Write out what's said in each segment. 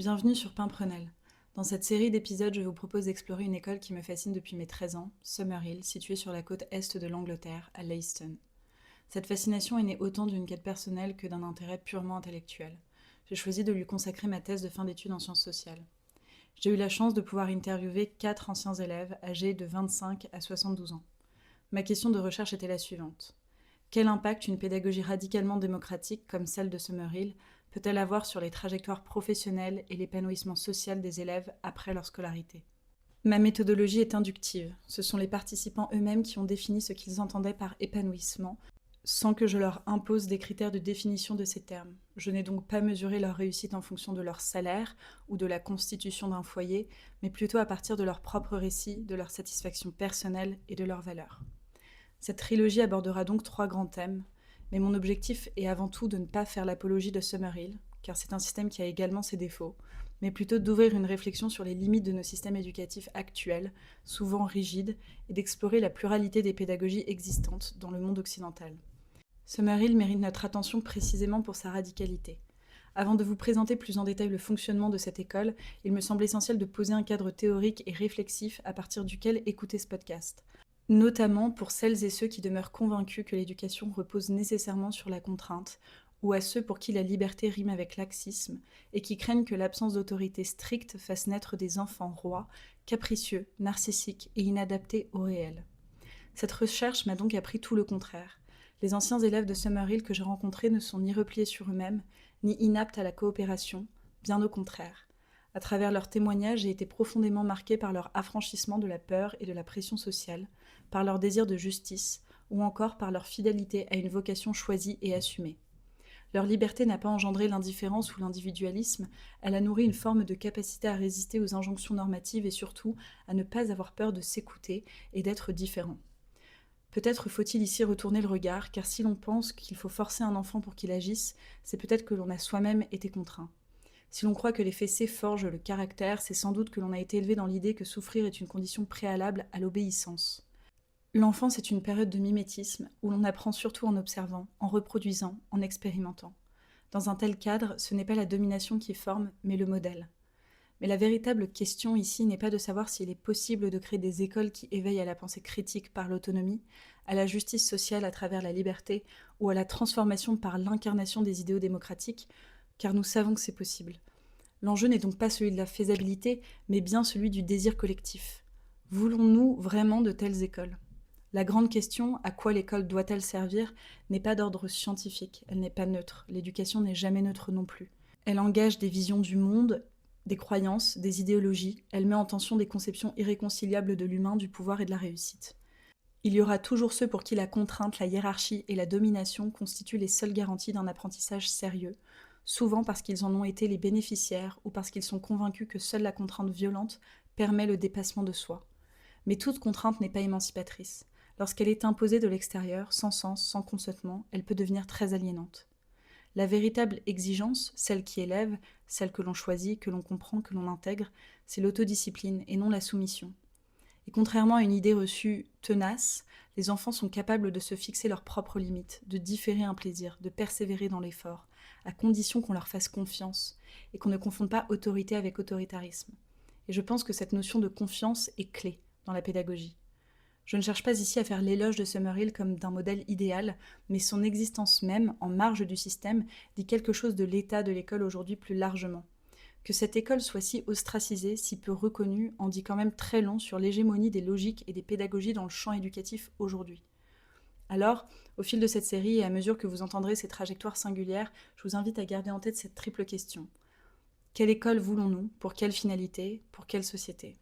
Bienvenue sur Pimprenel. Dans cette série d'épisodes, je vous propose d'explorer une école qui me fascine depuis mes 13 ans, Summerhill, située sur la côte est de l'Angleterre, à Leiston. Cette fascination est née autant d'une quête personnelle que d'un intérêt purement intellectuel. J'ai choisi de lui consacrer ma thèse de fin d'études en sciences sociales. J'ai eu la chance de pouvoir interviewer 4 anciens élèves âgés de 25 à 72 ans. Ma question de recherche était la suivante. Quel impact une pédagogie radicalement démocratique comme celle de Summerhill peut-elle avoir sur les trajectoires professionnelles et l'épanouissement social des élèves après leur scolarité ? Ma méthodologie est inductive. Ce sont les participants eux-mêmes qui ont défini ce qu'ils entendaient par épanouissement, sans que je leur impose des critères de définition de ces termes. Je n'ai donc pas mesuré leur réussite en fonction de leur salaire ou de la constitution d'un foyer, mais plutôt à partir de leur propre récit, de leur satisfaction personnelle et de leurs valeurs. Cette trilogie abordera donc 3 grands thèmes, mais mon objectif est avant tout de ne pas faire l'apologie de Summerhill, car c'est un système qui a également ses défauts, mais plutôt d'ouvrir une réflexion sur les limites de nos systèmes éducatifs actuels, souvent rigides, et d'explorer la pluralité des pédagogies existantes dans le monde occidental. Summerhill mérite notre attention précisément pour sa radicalité. Avant de vous présenter plus en détail le fonctionnement de cette école, il me semble essentiel de poser un cadre théorique et réflexif à partir duquel écouter ce podcast. Notamment pour celles et ceux qui demeurent convaincus que l'éducation repose nécessairement sur la contrainte, ou à ceux pour qui la liberté rime avec laxisme, et qui craignent que l'absence d'autorité stricte fasse naître des enfants rois, capricieux, narcissiques et inadaptés au réel. Cette recherche m'a donc appris tout le contraire. Les anciens élèves de Summerhill que j'ai rencontrés ne sont ni repliés sur eux-mêmes, ni inaptes à la coopération, bien au contraire. À travers leurs témoignages, j'ai été profondément marquée par leur affranchissement de la peur et de la pression sociale, par leur désir de justice, ou encore par leur fidélité à une vocation choisie et assumée. Leur liberté n'a pas engendré l'indifférence ou l'individualisme, elle a nourri une forme de capacité à résister aux injonctions normatives et surtout à ne pas avoir peur de s'écouter et d'être différent. Peut-être faut-il ici retourner le regard, car si l'on pense qu'il faut forcer un enfant pour qu'il agisse, c'est peut-être que l'on a soi-même été contraint. Si l'on croit que les fessées forgent le caractère, c'est sans doute que l'on a été élevé dans l'idée que souffrir est une condition préalable à l'obéissance. L'enfance est une période de mimétisme où l'on apprend surtout en observant, en reproduisant, en expérimentant. Dans un tel cadre, ce n'est pas la domination qui forme, mais le modèle. Mais la véritable question ici n'est pas de savoir s'il est possible de créer des écoles qui éveillent à la pensée critique par l'autonomie, à la justice sociale à travers la liberté ou à la transformation par l'incarnation des idéaux démocratiques, car nous savons que c'est possible. L'enjeu n'est donc pas celui de la faisabilité, mais bien celui du désir collectif. Voulons-nous vraiment de telles écoles ? La grande question, à quoi l'école doit-elle servir, n'est pas d'ordre scientifique, elle n'est pas neutre, l'éducation n'est jamais neutre non plus. Elle engage des visions du monde, des croyances, des idéologies, elle met en tension des conceptions irréconciliables de l'humain, du pouvoir et de la réussite. Il y aura toujours ceux pour qui la contrainte, la hiérarchie et la domination constituent les seules garanties d'un apprentissage sérieux, souvent parce qu'ils en ont été les bénéficiaires ou parce qu'ils sont convaincus que seule la contrainte violente permet le dépassement de soi. Mais toute contrainte n'est pas émancipatrice. Lorsqu'elle est imposée de l'extérieur, sans sens, sans consentement, elle peut devenir très aliénante. La véritable exigence, celle qui élève, celle que l'on choisit, que l'on comprend, que l'on intègre, c'est l'autodiscipline et non la soumission. Et contrairement à une idée reçue tenace, les enfants sont capables de se fixer leurs propres limites, de différer un plaisir, de persévérer dans l'effort, à condition qu'on leur fasse confiance et qu'on ne confonde pas autorité avec autoritarisme. Et je pense que cette notion de confiance est clé dans la pédagogie. Je ne cherche pas ici à faire l'éloge de Summerhill comme d'un modèle idéal, mais son existence même, en marge du système, dit quelque chose de l'état de l'école aujourd'hui plus largement. Que cette école soit si ostracisée, si peu reconnue, en dit quand même très long sur l'hégémonie des logiques et des pédagogies dans le champ éducatif aujourd'hui. Alors, au fil de cette série et à mesure que vous entendrez ces trajectoires singulières, je vous invite à garder en tête cette triple question. Quelle école voulons-nous ? Pour quelle finalité ? Pour quelle société ?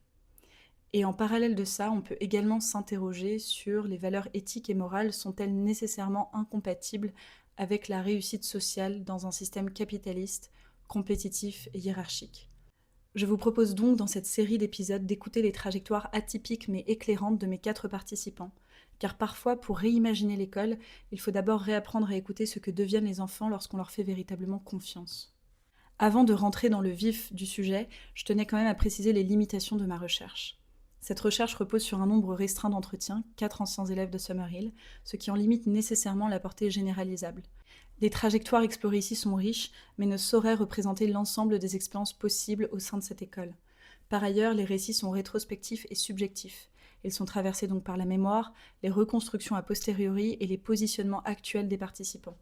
Et en parallèle de ça, on peut également s'interroger sur les valeurs éthiques et morales sont-elles nécessairement incompatibles avec la réussite sociale dans un système capitaliste, compétitif et hiérarchique. Je vous propose donc dans cette série d'épisodes d'écouter les trajectoires atypiques mais éclairantes de mes 4 participants, car parfois pour réimaginer l'école, il faut d'abord réapprendre à écouter ce que deviennent les enfants lorsqu'on leur fait véritablement confiance. Avant de rentrer dans le vif du sujet, je tenais quand même à préciser les limitations de ma recherche. Cette recherche repose sur un nombre restreint d'entretiens, 4 anciens élèves de Summerhill, ce qui en limite nécessairement la portée généralisable. Les trajectoires explorées ici sont riches, mais ne sauraient représenter l'ensemble des expériences possibles au sein de cette école. Par ailleurs, les récits sont rétrospectifs et subjectifs. Ils sont traversés donc par la mémoire, les reconstructions a posteriori et les positionnements actuels des participants.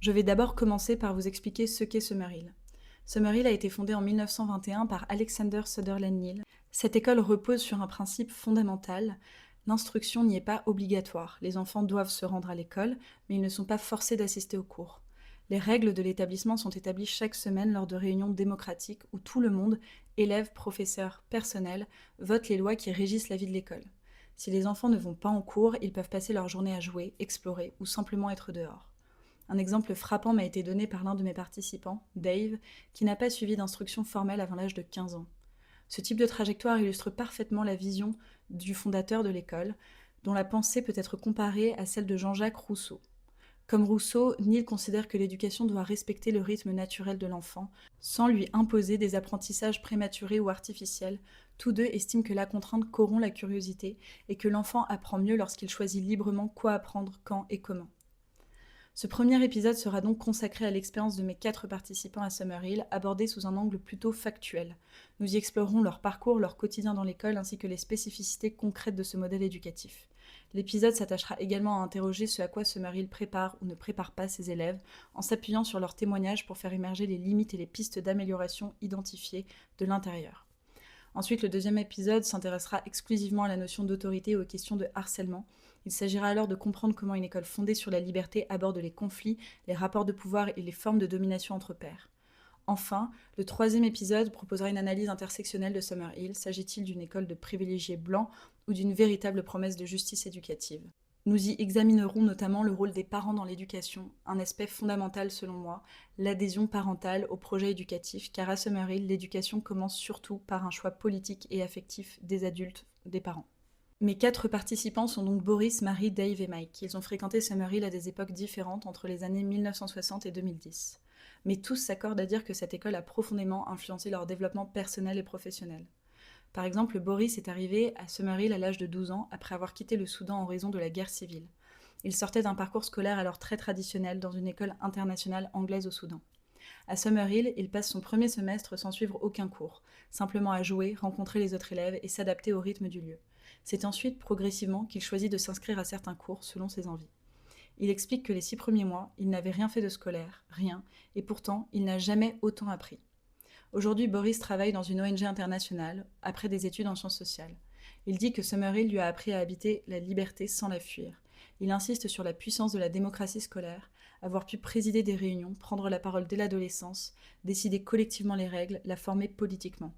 Je vais d'abord commencer par vous expliquer ce qu'est Summerhill. Summerhill a été fondée en 1921 par Alexander Sutherland Neill. Cette école repose sur un principe fondamental. L'instruction n'y est pas obligatoire. Les enfants doivent se rendre à l'école, mais ils ne sont pas forcés d'assister aux cours. Les règles de l'établissement sont établies chaque semaine lors de réunions démocratiques où tout le monde, élèves, professeurs, personnel, vote les lois qui régissent la vie de l'école. Si les enfants ne vont pas en cours, ils peuvent passer leur journée à jouer, explorer ou simplement être dehors. Un exemple frappant m'a été donné par l'un de mes participants, Dave, qui n'a pas suivi d'instruction formelle avant l'âge de 15 ans. Ce type de trajectoire illustre parfaitement la vision du fondateur de l'école, dont la pensée peut être comparée à celle de Jean-Jacques Rousseau. Comme Rousseau, Neill considère que l'éducation doit respecter le rythme naturel de l'enfant, sans lui imposer des apprentissages prématurés ou artificiels. Tous deux estiment que la contrainte corrompt la curiosité et que l'enfant apprend mieux lorsqu'il choisit librement quoi apprendre, quand et comment. Ce premier épisode sera donc consacré à l'expérience de mes 4 participants à Summerhill, abordée sous un angle plutôt factuel. Nous y explorerons leur parcours, leur quotidien dans l'école, ainsi que les spécificités concrètes de ce modèle éducatif. L'épisode s'attachera également à interroger ce à quoi Summerhill prépare ou ne prépare pas ses élèves, en s'appuyant sur leurs témoignages pour faire émerger les limites et les pistes d'amélioration identifiées de l'intérieur. Ensuite, le deuxième épisode s'intéressera exclusivement à la notion d'autorité et aux questions de harcèlement. Il s'agira alors de comprendre comment une école fondée sur la liberté aborde les conflits, les rapports de pouvoir et les formes de domination entre pairs. Enfin, le troisième épisode proposera une analyse intersectionnelle de Summerhill. S'agit-il d'une école de privilégiés blancs ou d'une véritable promesse de justice éducative ? Nous y examinerons notamment le rôle des parents dans l'éducation, un aspect fondamental selon moi, l'adhésion parentale au projet éducatif, car à Summerhill, l'éducation commence surtout par un choix politique et affectif des adultes, des parents. Mes 4 participants sont donc Boris, Marie, Dave et Mike. Ils ont fréquenté Summerhill à des époques différentes entre les années 1960 et 2010. Mais tous s'accordent à dire que cette école a profondément influencé leur développement personnel et professionnel. Par exemple, Boris est arrivé à Summerhill à l'âge de 12 ans après avoir quitté le Soudan en raison de la guerre civile. Il sortait d'un parcours scolaire alors très traditionnel dans une école internationale anglaise au Soudan. À Summerhill, il passe son premier semestre sans suivre aucun cours, simplement à jouer, rencontrer les autres élèves et s'adapter au rythme du lieu. C'est ensuite, progressivement, qu'il choisit de s'inscrire à certains cours selon ses envies. Il explique que les 6 premiers mois, il n'avait rien fait de scolaire, rien, et pourtant, il n'a jamais autant appris. Aujourd'hui, Boris travaille dans une ONG internationale, après des études en sciences sociales. Il dit que Summerhill lui a appris à habiter la liberté sans la fuir. Il insiste sur la puissance de la démocratie scolaire, avoir pu présider des réunions, prendre la parole dès l'adolescence, décider collectivement les règles, la former politiquement.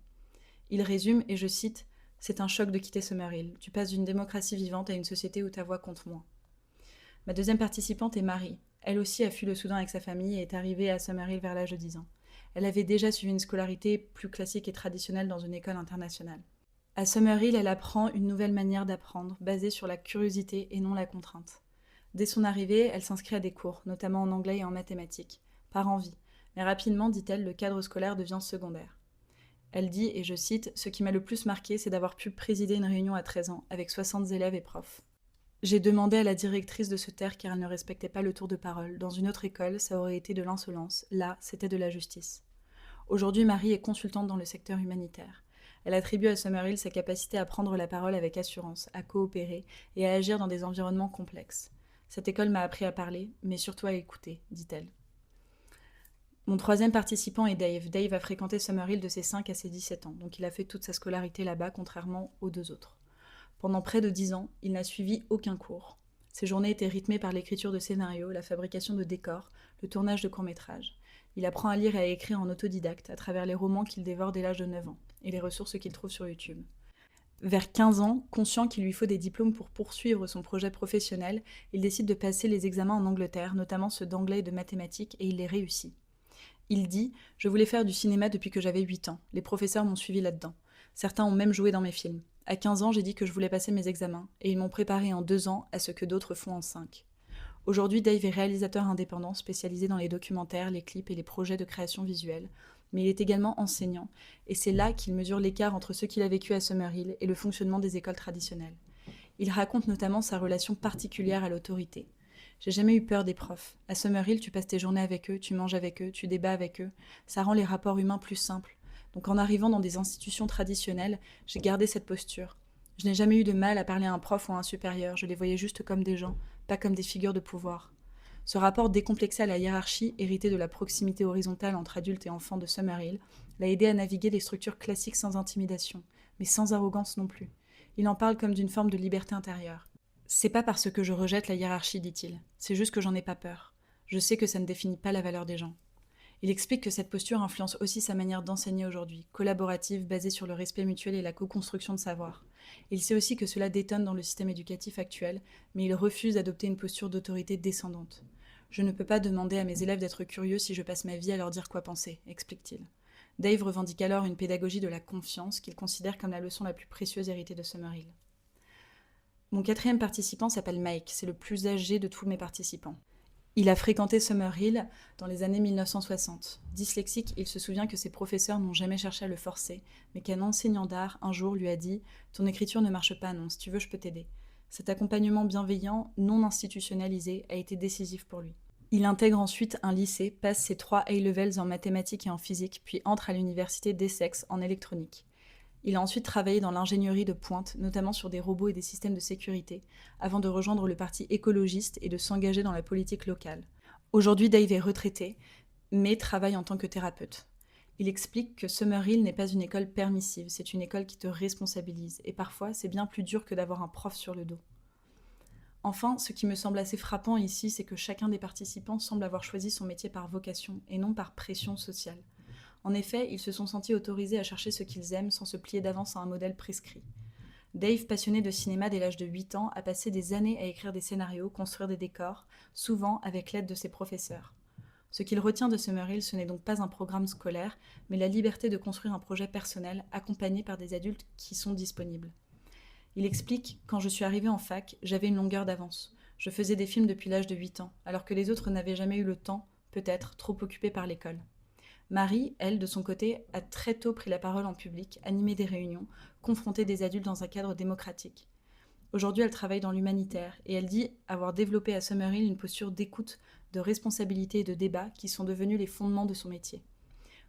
Il résume, et je cite, « C'est un choc de quitter Summerhill. Tu passes d'une démocratie vivante à une société où ta voix compte moins. » Ma deuxième participante est Marie. Elle aussi a fui le Soudan avec sa famille et est arrivée à Summerhill vers l'âge de 10 ans. Elle avait déjà suivi une scolarité plus classique et traditionnelle dans une école internationale. À Summerhill, elle apprend une nouvelle manière d'apprendre, basée sur la curiosité et non la contrainte. Dès son arrivée, elle s'inscrit à des cours, notamment en anglais et en mathématiques, par envie. Mais rapidement, dit-elle, le cadre scolaire devient secondaire. Elle dit, et je cite, « Ce qui m'a le plus marqué, c'est d'avoir pu présider une réunion à 13 ans, avec 60 élèves et profs. J'ai demandé à la directrice de se taire car elle ne respectait pas le tour de parole. Dans une autre école, ça aurait été de l'insolence. Là, c'était de la justice. » Aujourd'hui, Marie est consultante dans le secteur humanitaire. Elle attribue à Summerhill sa capacité à prendre la parole avec assurance, à coopérer et à agir dans des environnements complexes. Cette école m'a appris à parler, mais surtout à écouter, dit-elle. Mon troisième participant est Dave. Dave a fréquenté Summerhill de ses 5 à ses 17 ans, donc il a fait toute sa scolarité là-bas, contrairement aux 2 autres. Pendant près de 10 ans, il n'a suivi aucun cours. Ses journées étaient rythmées par l'écriture de scénarios, la fabrication de décors, le tournage de courts-métrages. Il apprend à lire et à écrire en autodidacte à travers les romans qu'il dévore dès l'âge de 9 ans et les ressources qu'il trouve sur YouTube. Vers 15 ans, conscient qu'il lui faut des diplômes pour poursuivre son projet professionnel, il décide de passer les examens en Angleterre, notamment ceux d'anglais et de mathématiques, et il les réussit. Il dit « Je voulais faire du cinéma depuis que j'avais 8 ans. Les professeurs m'ont suivi là-dedans. Certains ont même joué dans mes films. À 15 ans, j'ai dit que je voulais passer mes examens, et ils m'ont préparé en 2 ans à ce que d'autres font en 5. Aujourd'hui, Dave est réalisateur indépendant spécialisé dans les documentaires, les clips et les projets de création visuelle. mais il est également enseignant, et c'est là qu'il mesure l'écart entre ce qu'il a vécu à Summerhill et le fonctionnement des écoles traditionnelles. Il raconte notamment sa relation particulière à l'autorité. J'ai jamais eu peur des profs. À Summerhill, tu passes tes journées avec eux, tu manges avec eux, tu débats avec eux. Ça rend les rapports humains plus simples. Donc en arrivant dans des institutions traditionnelles, j'ai gardé cette posture. Je n'ai jamais eu de mal à parler à un prof ou à un supérieur, je les voyais juste comme des gens, pas comme des figures de pouvoir. Ce rapport décomplexé à la hiérarchie, hérité de la proximité horizontale entre adultes et enfants de Summerhill, l'a aidé à naviguer des structures classiques sans intimidation, mais sans arrogance non plus. Il en parle comme d'une forme de liberté intérieure. C'est pas parce que je rejette la hiérarchie, dit-il, c'est juste que j'en ai pas peur. Je sais que ça ne définit pas la valeur des gens. Il explique que cette posture influence aussi sa manière d'enseigner aujourd'hui, collaborative, basée sur le respect mutuel et la co-construction de savoir. Il sait aussi que cela détonne dans le système éducatif actuel, mais il refuse d'adopter une posture d'autorité descendante. Je ne peux pas demander à mes élèves d'être curieux si je passe ma vie à leur dire quoi penser, explique-t-il. Dave revendique alors une pédagogie de la confiance qu'il considère comme la leçon la plus précieuse héritée de Summerhill. Mon quatrième participant s'appelle Mike, c'est le plus âgé de tous mes participants. Il a fréquenté Summerhill dans les années 1960. Dyslexique, il se souvient que ses professeurs n'ont jamais cherché à le forcer, mais qu'un enseignant d'art, un jour, lui a dit « Ton écriture ne marche pas, non, si tu veux, je peux t'aider ». Cet accompagnement bienveillant, non institutionnalisé, a été décisif pour lui. Il intègre ensuite un lycée, passe ses 3 A-levels en mathématiques et en physique, puis entre à l'université d'Essex en électronique. Il a ensuite travaillé dans l'ingénierie de pointe, notamment sur des robots et des systèmes de sécurité, avant de rejoindre le parti écologiste et de s'engager dans la politique locale. Aujourd'hui, Dave est retraité, mais travaille en tant que thérapeute. Il explique que Summerhill n'est pas une école permissive, c'est une école qui te responsabilise, et parfois c'est bien plus dur que d'avoir un prof sur le dos. Enfin, ce qui me semble assez frappant ici, c'est que chacun des participants semble avoir choisi son métier par vocation, et non par pression sociale. En effet, ils se sont sentis autorisés à chercher ce qu'ils aiment sans se plier d'avance à un modèle prescrit. Dave, passionné de cinéma dès l'âge de 8 ans, a passé des années à écrire des scénarios, construire des décors, souvent avec l'aide de ses professeurs. Ce qu'il retient de Summerhill, ce n'est donc pas un programme scolaire, mais la liberté de construire un projet personnel accompagné par des adultes qui sont disponibles. Il explique « Quand je suis arrivé en fac, j'avais une longueur d'avance. Je faisais des films depuis l'âge de 8 ans, alors que les autres n'avaient jamais eu le temps, peut-être, trop occupés par l'école. » Marie, elle, de son côté, a très tôt pris la parole en public, animé des réunions, confronté des adultes dans un cadre démocratique. Aujourd'hui, elle travaille dans l'humanitaire et elle dit avoir développé à Summerhill une posture d'écoute, de responsabilité et de débat qui sont devenus les fondements de son métier.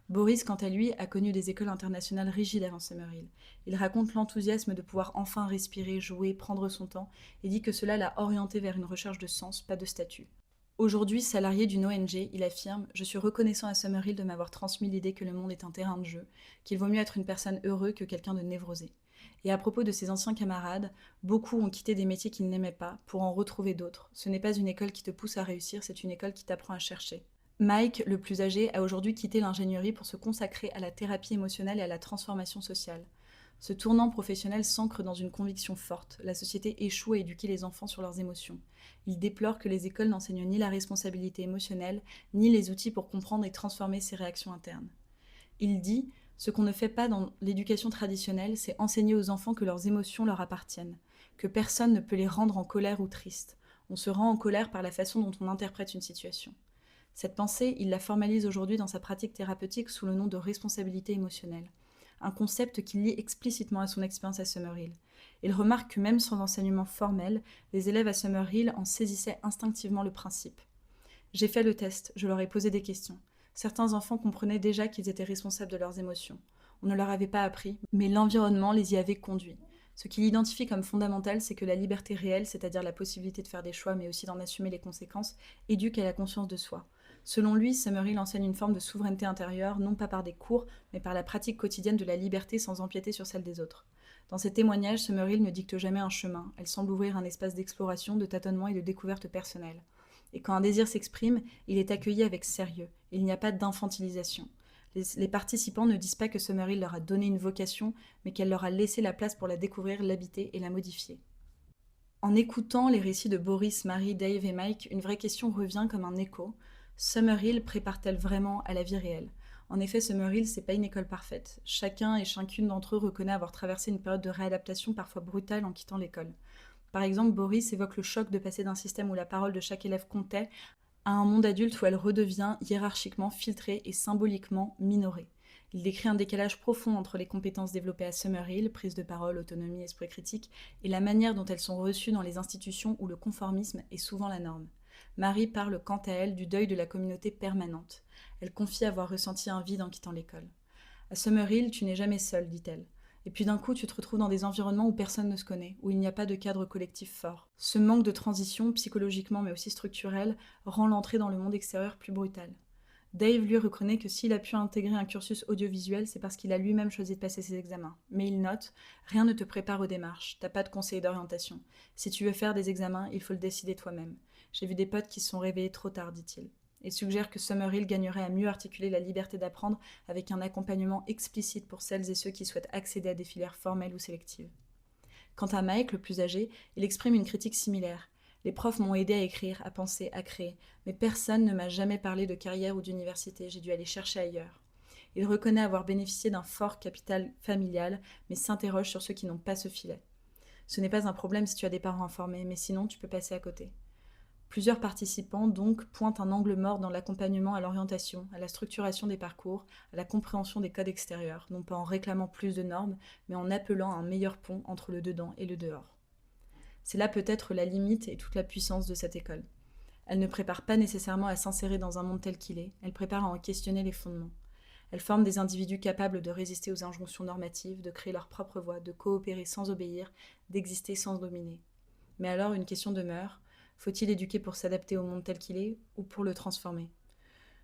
Boris, quant à lui, a connu des écoles internationales rigides avant Summerhill. Il raconte l'enthousiasme de pouvoir enfin respirer, jouer, prendre son temps et dit que cela l'a orienté vers une recherche de sens, pas de statut. Aujourd'hui, salarié d'une ONG, il affirme « Je suis reconnaissant à Summerhill de m'avoir transmis l'idée que le monde est un terrain de jeu, qu'il vaut mieux être une personne heureuse que quelqu'un de névrosé. » Et à propos de ses anciens camarades, beaucoup ont quitté des métiers qu'ils n'aimaient pas pour en retrouver d'autres. Ce n'est pas une école qui te pousse à réussir, c'est une école qui t'apprend à chercher. Mike, le plus âgé, a aujourd'hui quitté l'ingénierie pour se consacrer à la thérapie émotionnelle et à la transformation sociale. Ce tournant professionnel s'ancre dans une conviction forte. La société échoue à éduquer les enfants sur leurs émotions. Il déplore que les écoles n'enseignent ni la responsabilité émotionnelle, ni les outils pour comprendre et transformer ses réactions internes. Il dit « Ce qu'on ne fait pas dans l'éducation traditionnelle, c'est enseigner aux enfants que leurs émotions leur appartiennent, que personne ne peut les rendre en colère ou tristes. On se rend en colère par la façon dont on interprète une situation. » Cette pensée, il la formalise aujourd'hui dans sa pratique thérapeutique sous le nom de responsabilité émotionnelle. Un concept qu'il lie explicitement à son expérience à Summerhill. Il remarque que même sans enseignement formel, les élèves à Summerhill en saisissaient instinctivement le principe. J'ai fait le test, je leur ai posé des questions. Certains enfants comprenaient déjà qu'ils étaient responsables de leurs émotions. On ne leur avait pas appris, mais l'environnement les y avait conduits. Ce qu'il identifie comme fondamental, c'est que la liberté réelle, c'est-à-dire la possibilité de faire des choix, mais aussi d'en assumer les conséquences, éduque à la conscience de soi. Selon lui, Summerhill enseigne une forme de souveraineté intérieure, non pas par des cours, mais par la pratique quotidienne de la liberté sans empiéter sur celle des autres. Dans ses témoignages, Summerhill ne dicte jamais un chemin, elle semble ouvrir un espace d'exploration, de tâtonnement et de découverte personnelle. Et quand un désir s'exprime, il est accueilli avec sérieux, il n'y a pas d'infantilisation. Les participants ne disent pas que Summerhill leur a donné une vocation, mais qu'elle leur a laissé la place pour la découvrir, l'habiter et la modifier. En écoutant les récits de Boris, Marie, Dave et Mike, une vraie question revient comme un écho. Summerhill prépare-t-elle vraiment à la vie réelle ? En effet, Summerhill, c'est pas une école parfaite. Chacun et chacune d'entre eux reconnaît avoir traversé une période de réadaptation parfois brutale en quittant l'école. Par exemple, Boris évoque le choc de passer d'un système où la parole de chaque élève comptait à un monde adulte où elle redevient hiérarchiquement filtrée et symboliquement minorée. Il décrit un décalage profond entre les compétences développées à Summerhill, prise de parole, autonomie, esprit critique, et la manière dont elles sont reçues dans les institutions où le conformisme est souvent la norme. Marie parle quant à elle du deuil de la communauté permanente. Elle confie avoir ressenti un vide en quittant l'école. À Summerhill, tu n'es jamais seule, dit-elle. Et puis d'un coup, tu te retrouves dans des environnements où personne ne se connaît, où il n'y a pas de cadre collectif fort. Ce manque de transition, psychologiquement mais aussi structurel, rend l'entrée dans le monde extérieur plus brutale. Dave, lui, reconnaît que s'il a pu intégrer un cursus audiovisuel, c'est parce qu'il a lui-même choisi de passer ses examens. Mais il note, rien ne te prépare aux démarches, t'as pas de conseiller d'orientation. Si tu veux faire des examens, il faut le décider toi-même. J'ai vu des potes qui se sont réveillés trop tard, dit-il. Il suggère que Summerhill gagnerait à mieux articuler la liberté d'apprendre avec un accompagnement explicite pour celles et ceux qui souhaitent accéder à des filières formelles ou sélectives. Quant à Mike, le plus âgé, il exprime une critique similaire. Les profs m'ont aidé à écrire, à penser, à créer, mais personne ne m'a jamais parlé de carrière ou d'université, j'ai dû aller chercher ailleurs. Il reconnaît avoir bénéficié d'un fort capital familial, mais s'interroge sur ceux qui n'ont pas ce filet. Ce n'est pas un problème si tu as des parents informés, mais sinon tu peux passer à côté. Plusieurs participants, donc, pointent un angle mort dans l'accompagnement à l'orientation, à la structuration des parcours, à la compréhension des codes extérieurs, non pas en réclamant plus de normes, mais en appelant à un meilleur pont entre le dedans et le dehors. C'est là peut-être la limite et toute la puissance de cette école. Elle ne prépare pas nécessairement à s'insérer dans un monde tel qu'il est, elle prépare à en questionner les fondements. Elle forme des individus capables de résister aux injonctions normatives, de créer leur propre voie, de coopérer sans obéir, d'exister sans dominer. Mais alors une question demeure, faut-il éduquer pour s'adapter au monde tel qu'il est ou pour le transformer ?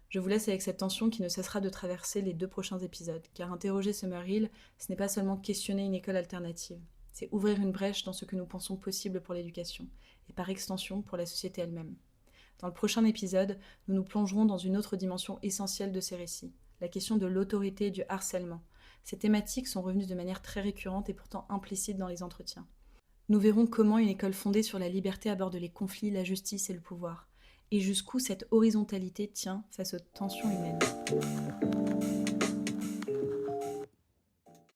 Je vous laisse avec cette tension qui ne cessera de traverser les 2 prochains épisodes, car interroger Summerhill, ce n'est pas seulement questionner une école alternative, c'est ouvrir une brèche dans ce que nous pensons possible pour l'éducation, et par extension pour la société elle-même. Dans le prochain épisode, nous nous plongerons dans une autre dimension essentielle de ces récits, la question de l'autorité et du harcèlement. Ces thématiques sont revenues de manière très récurrente et pourtant implicite dans les entretiens. Nous verrons comment une école fondée sur la liberté aborde les conflits, la justice et le pouvoir, et jusqu'où cette horizontalité tient face aux tensions humaines.